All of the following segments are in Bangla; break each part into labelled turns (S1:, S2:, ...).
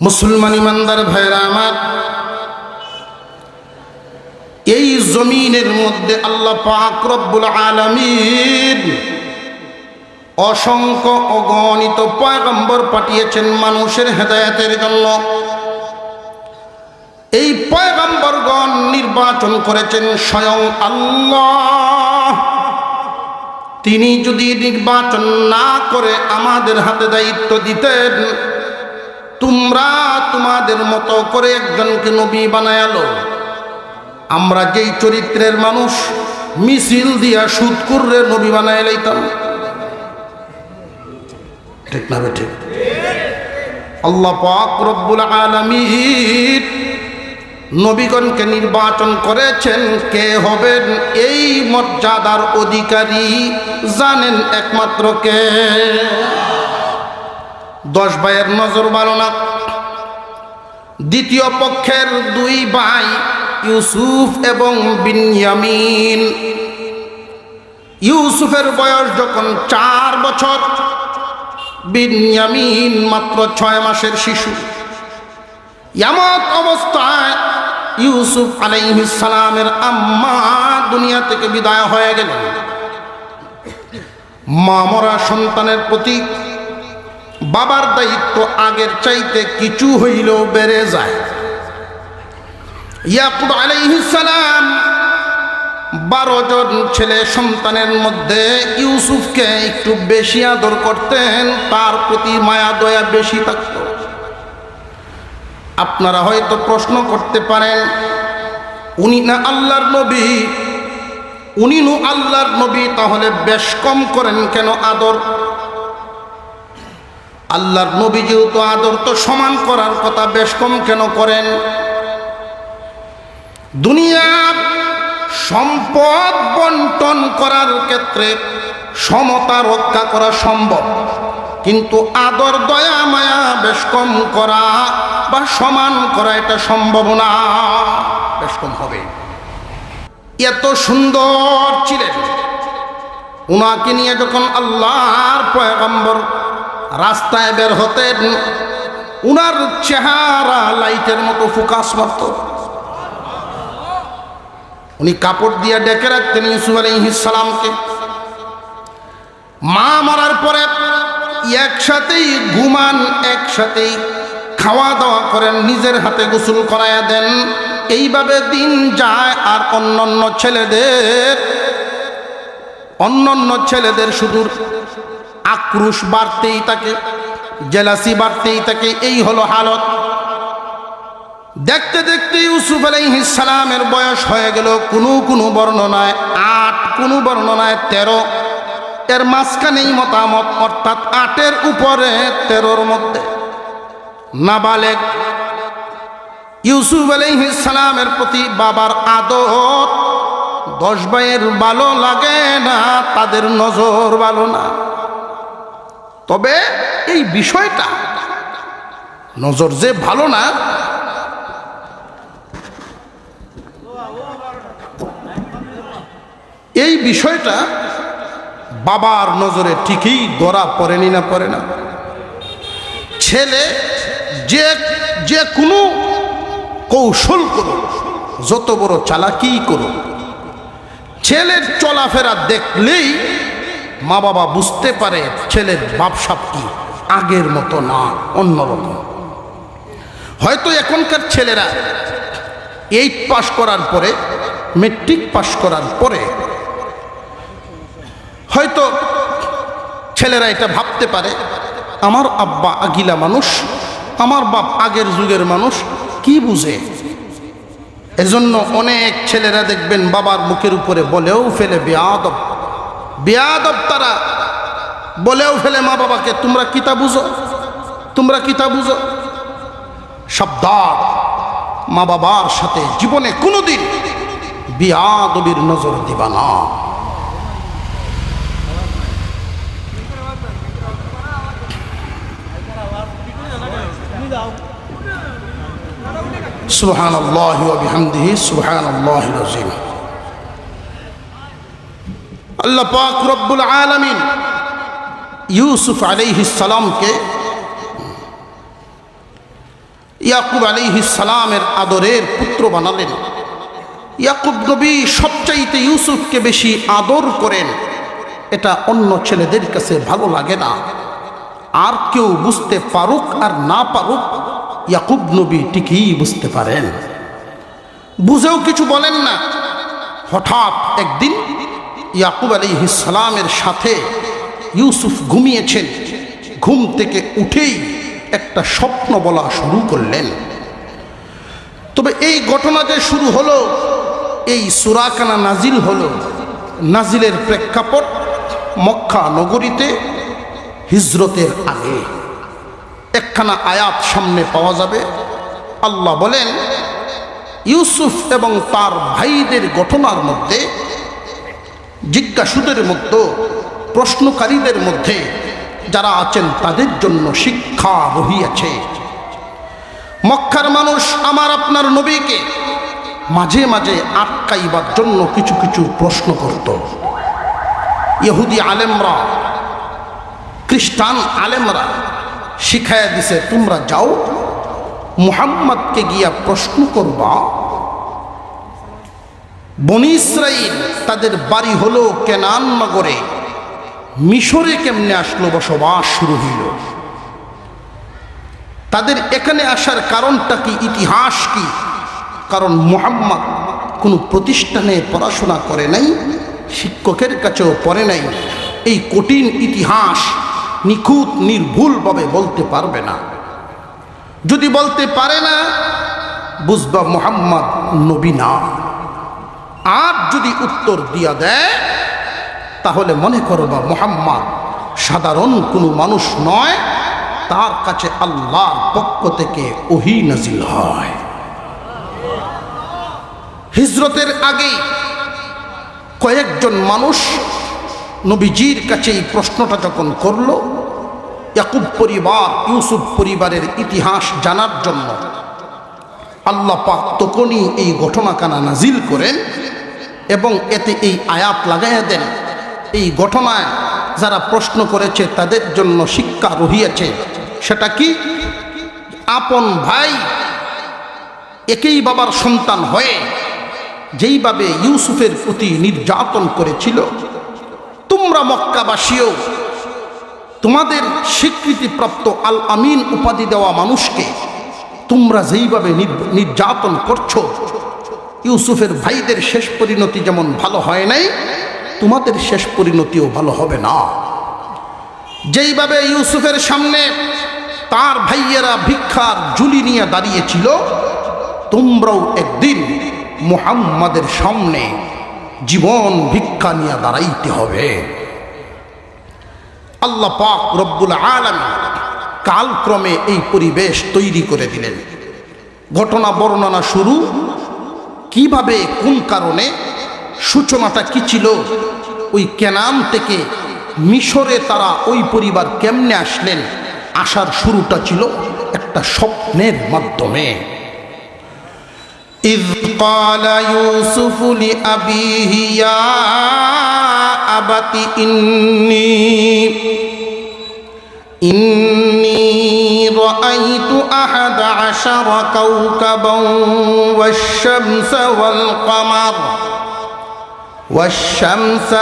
S1: মুসলমান ইমানদার ভাইরা আমার, এই জমিনের মধ্যে আল্লাহ পাক রব্বুল আলামিন অসংখ্য অগণিত পয়গম্বর পাঠিয়েছেন মানুষের হেদায়েতের জন্য। এই পয়গম্বরগণ নির্বাচন করেছেন স্বয়ং আল্লাহ। তিনি যদি নির্বাচন না করে আমাদের হাতে দায়িত্ব দিতেন, তোমরা তোমাদের মতো করে একজনকে নবী বানায়ালো, আমরা যেই চরিত্রের মানুষ মিছিল দিয়া সুদকুররে নবী বানায় লাইতাম। ঠিক না বে ঠিক? আল্লাহ পাক রব্বুল আলামিন নবীগণকে নির্বাচন করেছেন। কে হবেন এই মর্যাদার অধিকারী জানেন একমাত্র কে? 10 ভাইয়ের নজর ভালো না। দ্বিতীয় পক্ষের 2 ভাই ইউসুফ এবং বিনয়ামিন। ইউসুফের বয়স যখন 4 বছর, বিনয়ামিন মাত্র 6 মাসের শিশু। এমত অবস্থায় ইউসুফ আলাইহিস সালামের আম্মা দুনিয়া থেকে বিদায় হয়ে গেলেন। মা মরা সন্তানের প্রতি বাবার দায়িত্ব আগের চাইতে কিছু হইলেও বেড়ে যায়। ইয়াকুব আলাইহিস সালাম 12 জন ছেলে সন্তানের মধ্যে ইউসুফকে একটু বেশি আদর করতেন, তার প্রতি মায়া দয়া বেশি থাকত। আপনারা হয়তো প্রশ্ন করতে পারেন, উনি না আল্লাহর নবী, উনি নু আল্লাহর নবী, তাহলে বেশ কম করেন কেন আদর? আল্লাহর নবী যেহেতু আদর তো সমান করার কথা, বেশ কম কেন করেন? দুনিয়ার সম্পদ বন্টন করার ক্ষেত্রে সমতা রক্ষা করা সম্ভব, কিন্তু আদর দয়া মায়া বেশ কম করা বা সমান করা এটা সম্ভব না, বেশ কম হবে। এত সুন্দর ছিলেন, উনাকে নিয়ে যখন আল্লাহর পয়গম্বর রাস্তায় বের হতেন, উনার চেহারা লাইটের মতো ফোকাস মারত। উনি কাপড় দিয়ে ডেকে রাখতেন ইউসুফ আলাইহিস সালামকে। মা মারার পরে একসাথেই ঘুমান, একসাথেই খাওয়া দাওয়া করেন, নিজের হাতে গোসল করাইয়া দেন। এইভাবে দিন যায়। আর অন্যান্য ছেলেদের শুধু আক্রোশ বাড়তেই থাকে, জেলাসি বাড়তেই থাকে। এই হলো হালত। দেখতে দেখতে ইউসুফ আলাইহিস সালামের বয়স হয়ে গেল কোনো বর্ণনায় 8, কোনো বর্ণনায় 13। এর মাঝখানেই মতামত, অর্থাৎ 8-এর উপরে 13-র মধ্যে নাবালেগ। ইউসুফ আলাইহিস সালামের প্রতি বাবার আদর 10 ভাইয়ের ভালো লাগে না, তাদের নজর ভালো না। তবে এই বিষয়টা, নজর যে ভালো না, এই বিষয়টা বাবার নজরে ঠিকই ধরা পড়েনি না পড়ে না। ছেলে যে কোনো কৌশল করুক, যত বড় চালাকি করুক, ছেলের চলাফেরা দেখলেই মা বাবা বুঝতে পারে ছেলের বাপসাপ কি, আগের মতো না, অন্যরকম। হয়তো এখনকার ছেলেরা 8 পাস করার পরে, মেট্রিক পাস করার পরে হয়তো ছেলেরা এটা ভাবতে পারে, আমার আব্বা আগিলা মানুষ, আমার বাপ আগের যুগের মানুষ, কি বুঝে? এজন্য অনেক ছেলেরা দেখবেন বাবার মুখের উপরে বলেও ফেলে বেয়াদব। তারা বলেও ফেলে মা বাবাকে, তোমরা কিতা বুঝো, তোমরা কিতা বুঝো। সাবধান, মা বাবার সাথে জীবনে কোনোদিন বেয়াদবির নজর দিবা না। সুবহানাল্লাহি ওয়া বিহামদিহি সুবহানাল্লাহিল আযীম। আল্লাহ পাক রব্বুল আলামিন ইউসুফ আলাইহিস সালামকে ইয়াকুব আলাইহিস সালামের আদরের পুত্র বানালেন। ইয়াকুব নবী সবচাইতে ইউসুফকে বেশি আদর করেন। এটা অন্য ছেলেদের কাছে ভালো লাগে না। আর কেউ বুঝতে পারুক আর না পারুক, ইয়াকুব নবী ঠিকই বুঝতে পারেন, বুঝেও কিছু বলেন না। হঠাৎ একদিন ইয়াকুব আলাইহিস সালামের সাথে ইউসুফ ঘুমিয়েছেন। ঘুম থেকে উঠেই একটা স্বপ্ন বলা শুরু করলেন। তবে এই ঘটনা যে শুরু হলো, এই সূরাখানা নাজিল হলো, নাজিলের প্রেক্ষাপট মক্কা নগরীতে হিজরতের আগে। একখানা আয়াত সামনে পাওয়া যাবে। আল্লাহ বলেন, ইউসুফ এবং তার ভাইদের ঘটনার মধ্যে, জিজ্ঞাসুদের মধ্যে, প্রশ্নকারীদের মধ্যে যারা আছেন তাদের জন্য শিক্ষা রহিয়াছে। মক্কার মানুষ আমার আপনার নবীকে মাঝে মাঝে আটকাইবার জন্য কিছু কিছু প্রশ্ন করত। ইহুদি আলেমরা, খ্রিস্টান আলেমরা শিখাইয়া দিছে, তোমরা যাও মুহাম্মদকে গিয়া প্রশ্ন করবা, বনি ইসরাইল তাদের বাড়ি হলো কেনান নগরে, মিশরে কেমনে আসলো, বসবাস শুরু হইল, তাদের এখানে আসার কারণটা কি, ইতিহাস কি? কারণ মুহাম্মদ কোনো প্রতিষ্ঠানে পড়াশোনা করে নাই, শিক্ষকের কাছেও পড়ে নাই। এই কঠিন ইতিহাস নিখুঁত নির্ভুলভাবে বলতে পারবে না। যদি বলতে পারে না, বুঝবা মুহাম্মদ নবী না। আর যদি উত্তর দিয়া দেয়, তাহলে মনে করবা মুহাম্মদ সাধারণ কোনো মানুষ নয়, তার কাছে আল্লাহর পক্ষ থেকে ওহী নাজিল হয়। হিজরতের আগে কয়েকজন মানুষ নবীজির কাছে এই প্রশ্নটা যখন করল, ইয়াকুব পরিবার, ইউসুফ পরিবারের ইতিহাস জানার জন্য, আল্লাহ পাক তখনই এই ঘটনাখানা নাজিল করেন এবং এতে এই আয়াত লাগাইয়া দেন। এই ঘটনায় যারা প্রশ্ন করেছে তাদের জন্য শিক্ষা রহিয়াছে। সেটা কি? আপন ভাই একই বাবার সন্তান হয়ে যেইভাবে ইউসুফের প্রতি নির্যাতন করেছিল, তোমরা মক্কাবাসীও তোমাদের স্বীকৃতিপ্রাপ্ত আল আমিন উপাধি দেওয়া মানুষকে তোমরা যেইভাবে নির্যাতন করছো, ইউসুফের ভাইদের শেষ পরিণতি যেমন ভালো হয় নাই, তোমাদের শেষ পরিণতিও ভালো হবে না। যেইভাবে ইউসুফের সামনে তার ভাইয়েরা ভিক্ষার ঝুলি নিয়ে দাঁড়িয়েছিল, তোমরাও একদিন মুহাম্মাদের সামনে জীবন ভিক্ষা নিয়ে দাঁড়াইতে হবে। আল্লাহ পাক রব্বুল আলামিন কালক্রমে এই পরিবেশ তৈরি করে দিলেন। ঘটনা বর্ণনা শুরু কিভাবে, কোন কারণে, সূচনাটা কি ছিল, ওই কেনান থেকে মিশরে তারা ওই পরিবার কেমনে আসলেন, আসার শুরুটা ছিল একটা স্বপ্নের মাধ্যমে। إذ قال يوسف لأبيه يا أبت إني رأيت 11 كوكبا والشمس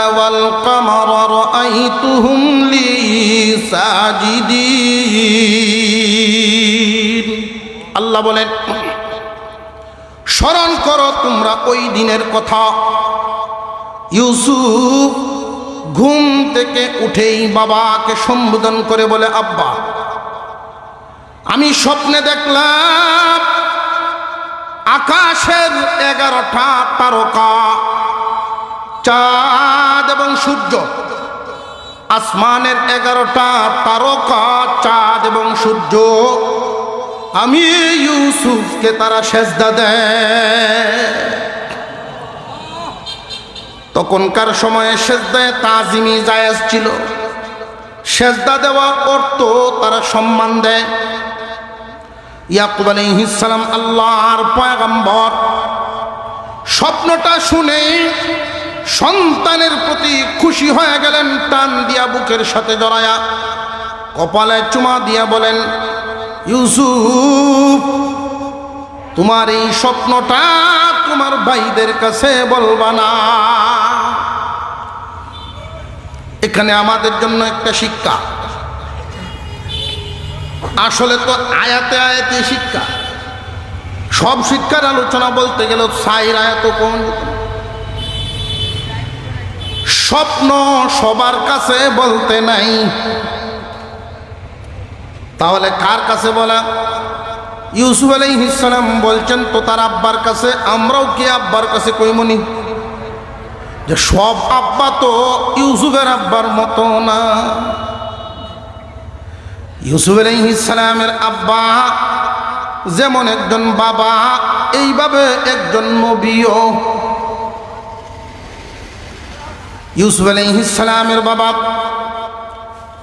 S1: والقمر رأيتهم لي ساجدين। আল্লাহ বলেন, স্মরণ করো তোমরা ওই দিনের কথা। ইউসুফ ঘুম থেকে উঠেই বাবাকে সম্বোধন করে বলে, আব্বা, আমি স্বপ্নে দেখলাম আকাশের 11টা তারকা, চাঁদ এবং সূর্য। আসমানের 11টা তারকা, চাঁদ এবং সূর্য, আমি ইউসুফকে তারা সেজদা দেয়। তখনকার সময়ে সেজদায় তাজিমি জায়েজ ছিল। সেজদা দেওয়া অর্থ তারা সম্মান দেয়। ইয়াকুব আলাইহিস সালাম আল্লাহর পয়গম্বর, স্বপ্নটা শুনে সন্তানের প্রতি খুশি হয়ে গেলেন। টান দিয়া বুকের সাথে জড়ায়া কপালে চুমা দিয়া বলেন, ইউসুফ তোমার এই স্বপ্নটা তোমার ভাইদের কাছে বলবা না। এখানে আমাদের জন্য একটা শিক্ষা, আসলে তো আয়াতে আয়াতে শিক্ষা, সব শিক্ষার আলোচনা বলতে গেলে 4 আয়াত কোন স্বপ্ন সবার কাছে বলতে নাই, তাহলে কার কাছে বলা? ইউসুফ আলাইহিস সালাম বলছেন তো তার আব্বার কাছে। আমরাও কি আব্বার কাছে কইমনি যে সব আব্বা তো ইউসুফের আব্বার মতো না? ইউসুফ আলাইহিস সালামের আব্বা যেমন একজন বাবা, এইভাবে একজন নবীও। ইউসুফ আলাইহিস সালামের বাবা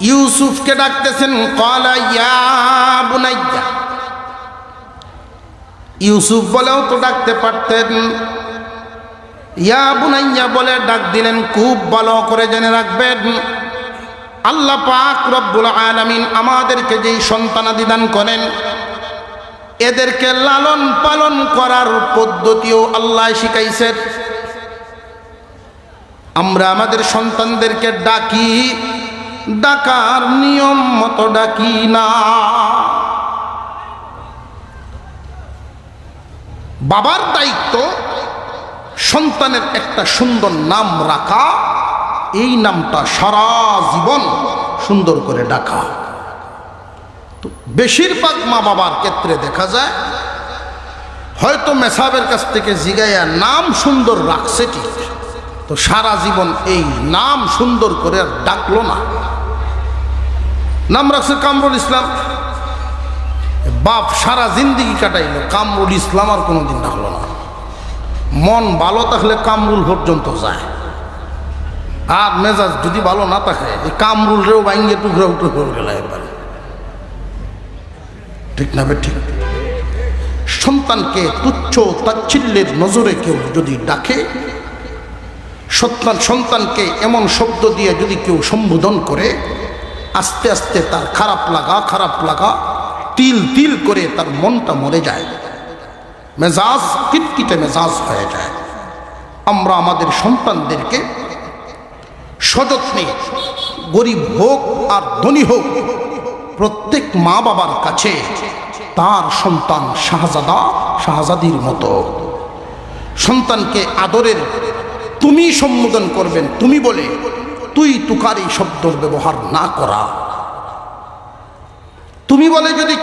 S1: ইউসুফকে ডাকতেছেন, ক্বালা ইয়া বুনাইয়া। ইউসুফ বলেও তো ডাকতে পারতেন, ইয়া বুনাইয়া বলে ডাক দিলেন। খুব ভালো করে জেনে রাখবেন, আল্লাহ পাক রব্বুল আলামিন আমাদেরকে যেই সন্তানাদি দান করেন, এদেরকে লালন পালন করার পদ্ধতিও আল্লাহ শিখাইছেন। আমরা আমাদের সন্তানদেরকে ডাকি, ডাকার নিয়ম মতো ডাকি না। বাবার দায়িত্ব সন্তানের একটা সুন্দর নাম রাখা, এই নামটা সারা জীবন সুন্দর করে ডাকা। তো বেশিরভাগ মা বাবার ক্ষেত্রে দেখা যায় হয়তো মেসাবের কাছ থেকে জিগাইয়া নাম সুন্দর রাখছে ঠিক, তো সারা জীবন এই নাম সুন্দর করে আর ডাকলো না। নাম রাখছে কামরুল ইসলাম, বাপ সারা জিন্দিগি কাটাইলো, কামরুল ইসলাম আর কোনোদিন ডাকলো না। মন ভালো থাকলে কামরুল পর্যন্ত যায়, আর মেজাজ যদি ভালো না থাকে এই কামরুল রেও ভাঙ্গে টুকরা উঠে করে গেল একবারে। ঠিক না বে ঠিক? সন্তানকে তুচ্ছ তাচ্ছিল্যের নজরে কেউ যদি ডাকে, সন্তানকে এমন শব্দ দিয়ে যদি কেউ সম্বোধন করে, আস্তে আস্তে তার খারাপ লাগা তিল তিল করে তার মনটা মরে যায়, মেজাজ কিটকিটে মেজাজ হয়ে যায়। আমরা আমাদের সন্তানদেরকে সযত্নে, গরিব হোক আর ধনী হোক, প্রত্যেক মা বাবার কাছে তার সন্তান শাহজাদা শাহজাদির মতো। সন্তানকে আদরের তুমি সম্বোধন করবেন, তুমি বলে, তুই তুকার এই শব্দর ব্যবহার না করা। তুমি বলে যদি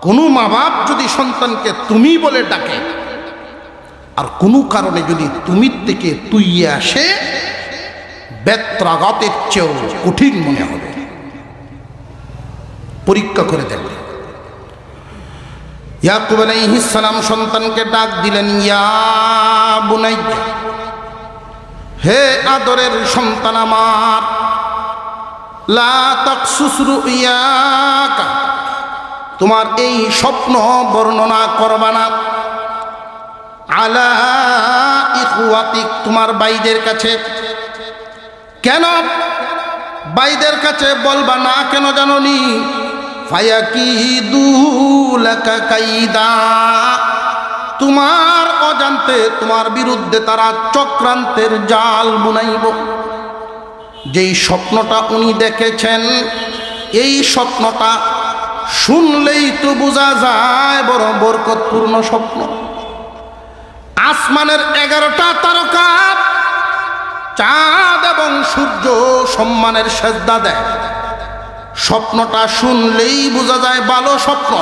S1: কোনো মা বাপ যদি সন্তানকে তুমি বলে ডাকে, আর কোনো কারণে যদি তুমি থেকে তুই আসে, বেত্রাঘাতের চেয়েও কঠিন মনে হবে। পরীক্ষা করে দেখবে। ইয়াকুব আলাইহিস সালাম সন্তানকে ডাক দিলেন, ইয়া বুনাইয়া, হে আদরের সন্তান আমার, লা তাকসুস রুইয়াকা, তোমার এই স্বপ্ন বর্ণনা করবা না, আলা ইখওয়াতিক, তোমার ভাইদের কাছে। কেন ভাইদের কাছে বলবা না কেন জানোনি? ফায়াকিদু লাকা কাইদা, তোমার অজান্তে তোমার বিরুদ্ধে তারা চক্রান্তের জাল বুনাইব। যেই স্বপ্নটা উনি দেখেছেন, এই স্বপ্নটা শুনলেই তো বোঝা যায় বড় বরকতপূর্ণ স্বপ্ন। আসমানের 11টা তারকা, চাঁদ এবং সূর্য সম্মানের সেজদা দেয়। স্বপ্নটা শুনলেই বোঝা যায় ভালো স্বপ্ন।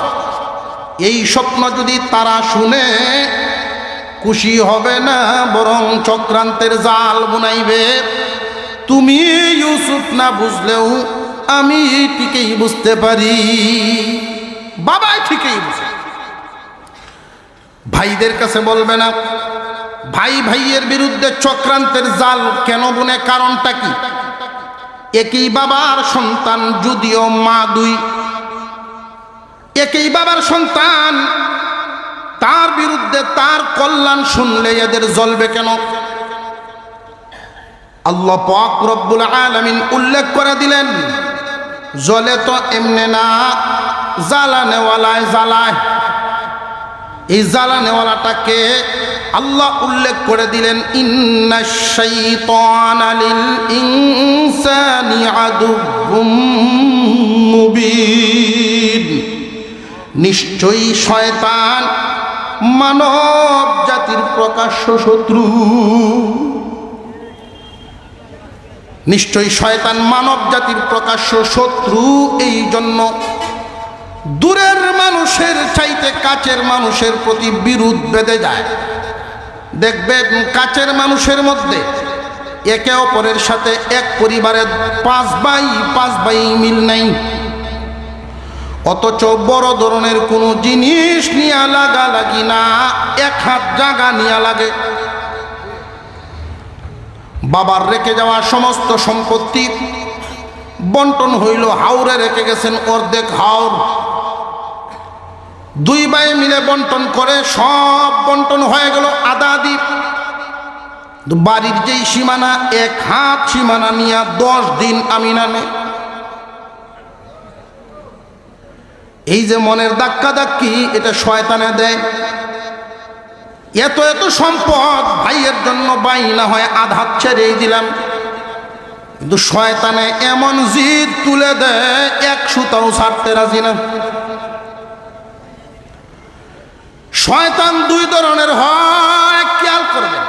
S1: এই স্বপ্ন যদি তারা শুনে খুশি হবে না, বরং চক্রান্তের জাল বুনাইবে। তুমি ইউসুফ না বুঝলেও আমি ঠিকই বুঝতে পারি, বাবাই ঠিকই বুঝে। ভাইদের কাছে বলবে না। ভাই ভাইয়ের বিরুদ্ধে চক্রান্তের জাল কেন বুনে? কারণটা কি? একই বাবার সন্তান, যদিও মা দুই, একই বাবার সন্তান, তার বিরুদ্ধে তার কল্যাণ শুনলে এদের জ্বলবে কেন? আল্লাহ পাক রব্বুল আলামিন উল্লেখ করে দিলেন, জ্বলে তো এমনে না, জ্বালানেওয়ালায় জ্বালায়। এই জ্বালানেওয়ালাটাকে আল্লাহ উল্লেখ করে দিলেন, ইন্নাশ শাইতানা লিল ইনসানি আদুউম মুবিন, নিশ্চয়ই শয়তান মানব জাতির প্রকাশ্য শত্রু। নিশ্চয়ই শয়তান মানব জাতির প্রকাশ্য শত্রু। এই জন্য দূরের মানুষের চাইতে কাছের মানুষের প্রতি বিরোধ বেঁধে যায়। দেখবেন কাছের মানুষের মধ্যে একে অপরের সাথে এক পরিবারের পাঁচ ভাই মিল নাই, অথচ বড় ধরনের কোনো জিনিস নিয়ে লাগালাগি না, এক হাত জায়গা নিয়ে লাগে। বাবার রেখে যাওয়া সমস্ত সম্পত্তি বন্টন হইল, হাওরে রেখে গেছেন অর্ধেক হাওর, দুই ভাই মিলে বন্টন করে সব বন্টন হয়ে গেল আধা আধি। বাড়ির যেই সীমানা, এক হাত সীমানা নিয়ে 10 দিন আমি নামে। এই যে মনের ধাক্কা ধাক্কি, এটা শয়তানে দেয়। এত এত সম্পদ ভাইয়ের জন্য ভাই না হয় আধা ছেড়েই দিলাম, কিন্তু শয়তানে এমন জিদ তুলে দেয়, এক সুতাও ছাড়তে রাজি না। শয়তান দুই ধরনের হয়, খেয়াল করবেন।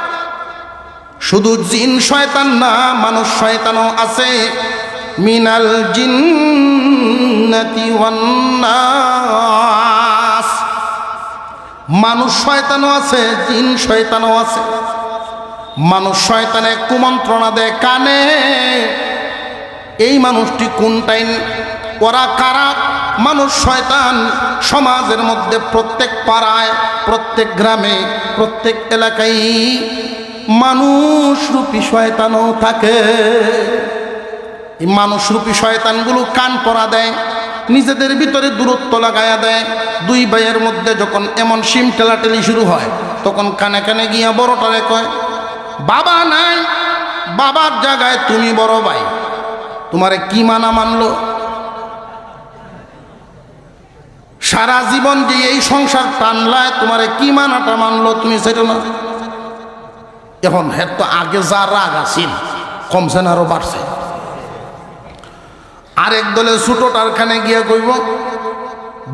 S1: শুধু জিন শয়তান না, মানুষ শয়তানও আছে। মিনাল জিন্নাতি ওয়ান নাস, মানুষ শয়তানও আছে, জিন শয়তানও আছে। মানুষ শয়তানে কুমন্ত্রণা দেয় কানে, এই মানুষটি কোনটাই, ওরা কারা? মানুষ শয়তান সমাজের মধ্যে প্রত্যেক পাড়ায়, প্রত্যেক গ্রামে, প্রত্যেক এলাকায় মানুষরূপী শয়তানও থাকে। এই মানুষরূপী শয়তানগুলো কান পরা দেয়, নিজেদের ভিতরে দূরত্ব লাগায়া দেয়। দুই ভাইয়ের মধ্যে যখন এমন সিম ঠেলাঠেলি শুরু হয়, তখন কানে কানে গিয়া বড়টারে কয়, বাবা নাই, বাবার জায়গায় তুমি বড় ভাই, তোমারে কি মানা মানলো? সারা জীবন যে এই সংসার টানলায়, তোমারে কি মানাটা মানলো? তুমি সেটা না। এখন হের তো আগে যা রাগ আছিল কমছে না, আরো বাড়ছে। আরেক দলে ছোটটার খানে গিয়া কইব,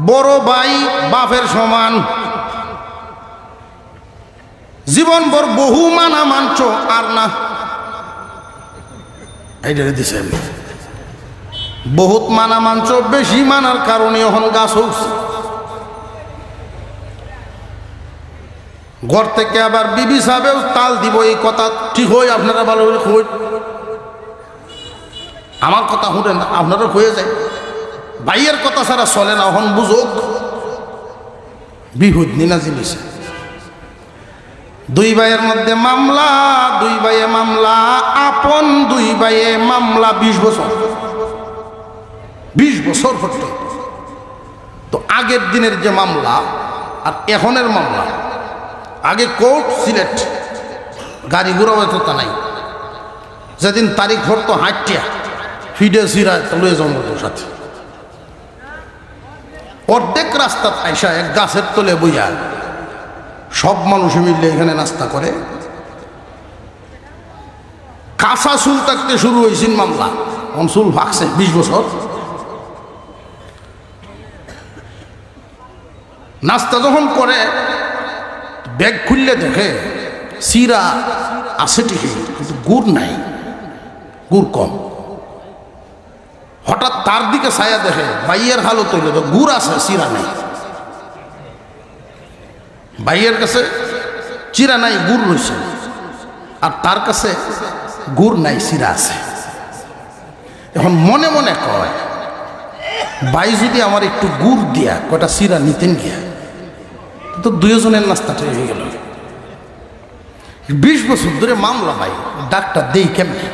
S1: বড় ভাই বাপের সমান, জীবন ভর বহু মানা মানছ আর না। এইটা দিছে বহুত মানা মানছ, বেশি মানার কারণে এখন গাছ উঠছে। ঘর থেকে আবার বিবি সাহেবেও তাল দিব, এই কথা ঠিক হয়, আপনারা ভালো করে কই, আমার কথা শুনেন না, আপনারা হয়ে যায়। ভাইয়ের কথা ছাড়া চলে না, এখন বুঝুক বিহুদ নিনা জিনিস। দুই ভাইয়ের মধ্যে মামলা, দুই ভাইয়ে মামলা, আপন দুই ভাইয়ে মামলা 20 বছর, 20 বছর পর্যন্ত। তো আগের দিনের যে মামলা আর এখনের মামলা, আগে কোর্ট সিলেট, গাড়ি ঘোড়া হয়তো তা নাই, যেদিন তারিখ হতো হাঁটিয়া ফিডে সিরা লয়ে জন্মের সাথে অর্ধেক রাস্তা আইসা এক গাছের তলে বইয়া সব মানুষ মিললে এখানে নাস্তা করে। কাঁচা চুল থাকতে শুরু হয়েছিল মামলা, চুল ভাগছে 20 বছর। নাস্তা যখন করে ব্যাগ খুললে দেখে সিরা আছে ঠিকই, কিন্তু গুড় নাই, গুড় কম। হঠাৎ তার দিকে ছায়া দেখে, ভাইয়ের হালত হইল তো গুড় আছে, চিরা নাই। ভাইয়ের কাছে চিরা নাই, গুড় রয়েছে, আর তার কাছে গুড় নাই, চিরা আছে। এখন মনে মনে কয়, ভাই যদি আমার একটু গুড় দিয়া কয়টা চিরা নিতেন গিয়া, তো দুইজনের নাস্তাটা হয়ে গেল। 20 বছর ধরে মামলা ভাই, ডাক্তার দেই কেমনে?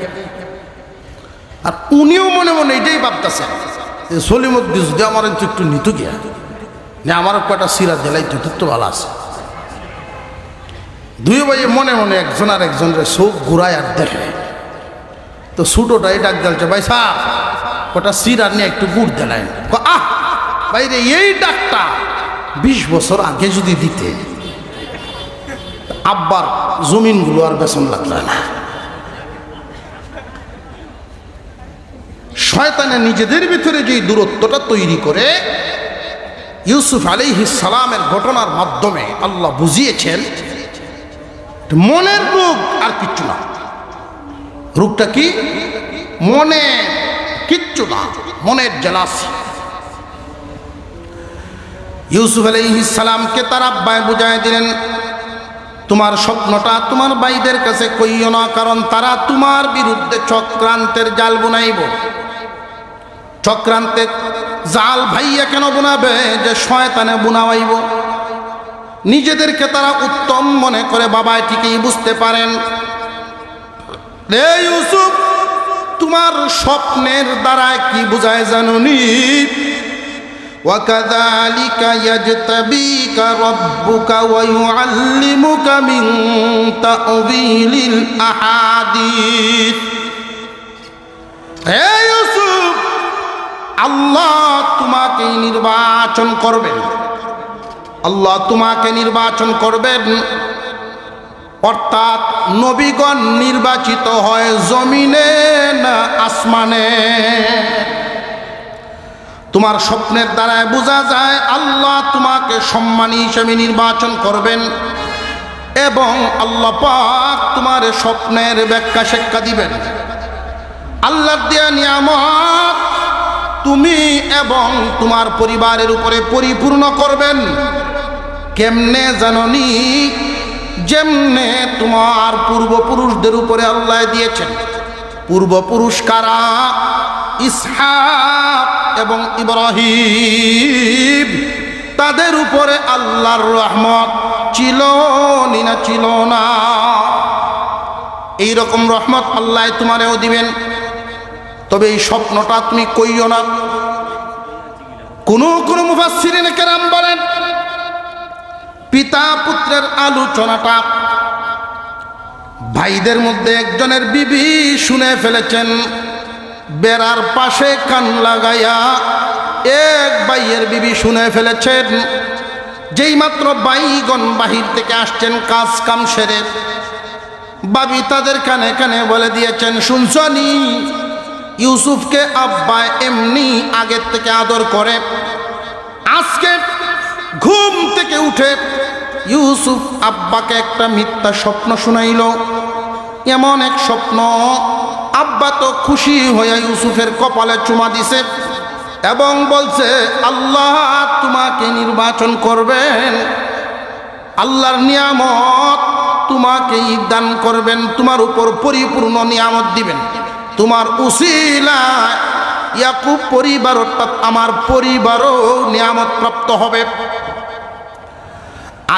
S1: আর উনিও মনে মনে এটাই ভাবতেছেন, সলিমুদ্দিন যদি আমার একটু নিত গিয়া, না আমার কয়টা সিরা দিলাই তো ভালো আছে। দুই ভাইয়ে মনে মনে একজন আর একজনের চোখ ঘুরায় আর দেখে। তো ছোটোটাই ডাক দিলছে, ভাই সাহ কটা সিরা নিয়ে একটু গুড় দিলেন। আহ ভাই রে, এই ডাক্তার 20 বছর আগে যদি দিতে, আব্বার জমিনগুলো আর বেতন লাগলো না। শয়তানে নিজেদের ভিতরে যে দূরত্বটা তৈরি করে ইউসুফ আলাইহিস সালামের ঘটনার মাধ্যমে আল্লাহ বুঝিয়েছেন মনের রোগ আর কিচ্ছু না। রোগটা কি? মনে কিচ্ছু না, মনের জেলাসি। ইউসুফ আলাইহিস সালামকে তার আব্বায় বুঝায় দিলেন, তোমার স্বপ্নটা তোমার ভাইদের কাছে কইও না, কারণ তারা তোমার বিরুদ্ধে চক্রান্তের জাল বুনাইব। চক্রান্তের জাল ভাইয়া কেন বুনাবে? যে শয়তানে বুনাইব। নিজেদেরকে তারা উত্তম মনে করে, বাবা ঠিকই বুঝতে পারেন। রে ইউসুফ, তোমার স্বপ্নের দ্বারা কি বুঝায় জানুনি? وَكَذَلِكَ يَجْتَبِيكَ رَبُّكَ وَيُعَلِّمُكَ مِن تَأْوِيلِ الْأَحَادِيثِ। হে ইউসুফ, আল্লাহ তোমাকে নির্বাচন করবেন, আল্লাহ তোমাকে নির্বাচন করবেন। অর্থাৎ নবীগণ নির্বাচিত হয় জমিনে না আসমানে। তোমার স্বপ্নের দ্বারায় বোঝা যায় আল্লাহ তোমাকে সম্মানী হিসেবে নির্বাচন করবেন এবং আল্লাহ পাক তোমার স্বপ্নের ব্যাখ্যা শিক্ষা দিবেন। আল্লাহর দেয়া নিয়ামত তুমি এবং তোমার পরিবারের উপরে পরিপূর্ণ করবেন। কেমনে জাননি? যেমনে তোমার পূর্বপুরুষদের উপরে আল্লাহ দিয়েছেন। পূর্বপুরুষ কারা? ইসহাক এবং ইব্রাহিম। তাদের উপরে আল্লাহর রহমত ছিল না ছিল না? এই রকম রহমত আল্লাহ তোমারেও দিবেন। তবে এই স্বপ্নটা তুমি কইও না। কোন মুফাসসিরিনে কেরাম বলেন, পিতা পুত্রের আলোচনাটা ভাইদের মধ্যে একজনের বিবি শুনে ফেলেছেন। বেড়ার পাশে কান লাগাইয়া এক ভাইয়ের বিবি শুনে ফেলেছেন। যেই মাত্র ভাইগণ বাহির থেকে আসছেন কাজ কাম সেরে, বাবি তাদের কানে কানে বলে দিয়েছেন, শুনছনি ইউসুফকে আব্বা এমনি আগের থেকে আদর করে। আজকে ঘুম থেকে উঠে ইউসুফ আব্বাকে একটা মিথ্যা স্বপ্ন শুনাইল। এমন এক স্বপ্ন, আব্বা তো খুশি হইয়া ইউসুফের কপালে চুমা দিছে এবং বলছে, আল্লাহ তোমাকে নির্বাচন করবেন, আল্লাহর নিয়ামত তোমাকে দান করবেন, তোমার উপর পরিপূর্ণ নিয়ামত দিবেন। তোমার উসিলায় ইয়াকুব পরিবার অর্থাৎ আমার পরিবারও নিয়ামত প্রাপ্ত হবে।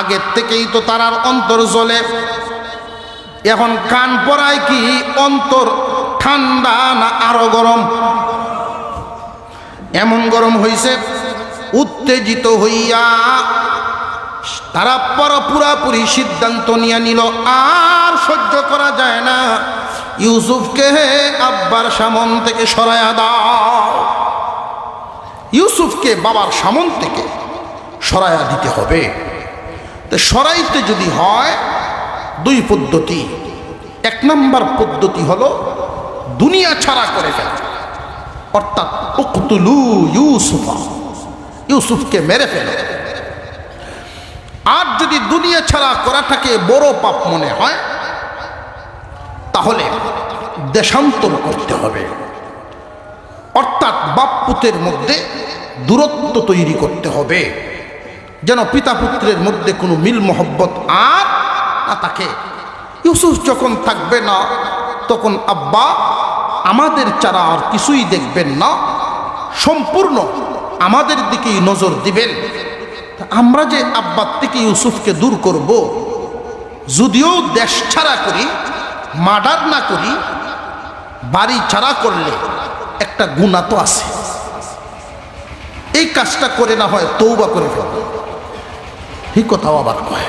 S1: আগের থেকেই তো তারার অন্তর জ্বলে। এখন কান পড়ায় কি অন্তর ঠান্ডা না আরো গরম? এমন গরম হইছে, উত্তেজিত হইয়া তারা পুরাপুরি সিদ্ধান্ত নিয়ে নিল, আর সহ্য করা যায় না, ইউসুফকে আব্বার সামন থেকে সরাইয়া দাও। ইউসুফকে বাবার সামন থেকে সরাইয়া দিতে হবে। তো সরাইতে যদি হয় দুই পদ্ধতি। এক নম্বর পদ্ধতি হলো দুনিয়া ছাড়া করে ফেলা, অর্থাৎ উকতুলু ইউসুফা, ইউসুফকে মেরে ফেলে। আর যদি দুনিয়া ছাড়া করাটাকে বড় পাপ মনে হয় তাহলে দেশান্তর করতে হবে, অর্থাৎ বাপ পুতের মধ্যে দূরত্ব তৈরি করতে হবে, যেন পিতা পুত্রের মধ্যে কোনো মিল মহব্বত আর না থাকে। ইউসুফ যখন থাকবে না তখন আব্বা আমাদের ছাড়া আর কিছুই দেখবেন না, সম্পূর্ণ আমাদের দিকেই নজর দিবেন। আমরা যে আব্বার থেকে ইউসুফকে দূর করব, যদিও দেশ ছাড়া করি, মার্ডার না করি, বাড়ি ছাড়া করলে একটা গুনাহ তো আছে। এই কাজটা করে না হয় তওবা করে ফেলব, ঠিক কথাও আবার কয়।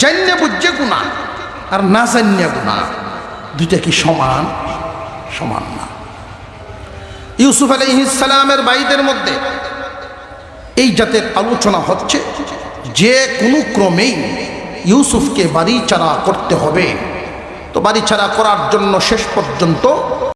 S1: জান্নে বুঝে গুনাহ আর না জান্নে গুনাহ দুইটা কি সমান? সমান না। ইউসুফ আলাইহিস সালামের ভাইদের মধ্যে জাতের আলোচনা হচ্ছে যে কোনো ক্রমেই ইউসুফকে বাড়ি ছাড়া করতে হবে। তো বাড়ি ছাড়া করার জন্য শেষ পর্যন্ত